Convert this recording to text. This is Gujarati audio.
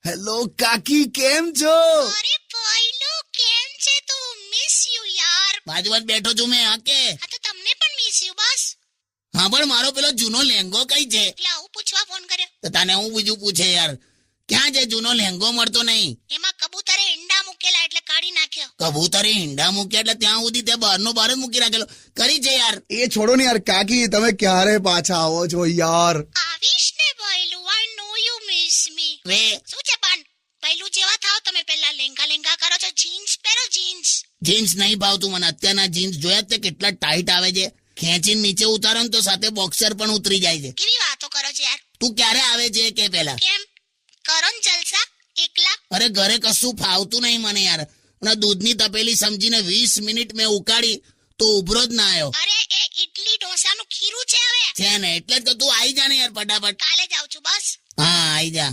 હેલો કાકી, કેમ છો? અરે ભાઈલો કેમ છે તું? મિસ યુ યાર. બાજુમાં જ બેઠો છું મેં. હા કે આ તો તમને પણ મિસ યુ બસ. હા, પણ મારો પેલો જૂનો લહેંગો કઈ છે? એટલે આવું પૂછવા ફોન કર્યો? તો તને હું બીજું પૂછે યાર, ક્યાં છે? જૂનો લહેંગો મળતો નહીં. એમાં કબૂતરે ઈંડા મૂકેલા એટલે કાઢી નાખ્યો. કબૂતરે ઈંડા મૂક્યા એટલે ત્યાં સુધી તે બહારનો બહાર જ મૂકી રાખેલો. કરી છે યાર. એ છોડો ને યાર કાકી, તમે ક્યારે પાછા આવો છો યાર? આવીશ ને ભાઈલું. આઈ નો યુ મિસ મી. વે શું છે પણ પહેલું જેવા થાવ તમે. પહેલા લેંગા કરો છો. જીન્સ પહેરો જીન્સ. જીન્સ નહીં ભાવતું મને. અત્યારના જીન્સ જોયા જ તે કેટલા ટાઈટ આવે છે. ખેંચીને નીચે ઉતારો ને તો સાથે બોક્સર પણ ઉતરી જાય છે. કેવી વાતો કરો છો યાર? તું ક્યારે આવે છે કે પેલા? કેમ કરો ને જલસા એકલા? અરે ઘરે કશું ફાવતું નહીં મને યાર. અને દૂધની તપેલી સમજીને 20 મિનિટ મેં ઉકાળી તો ઉભરો જ ના આવ્યો અરે એ ઇડલી ઢોસાનું ખીરું છે હવે. છે ને. એટલે જ તો તું આવી જા ને યાર ફટાફટ. કાલે જાઉં છું બસ. હા, આવી જા.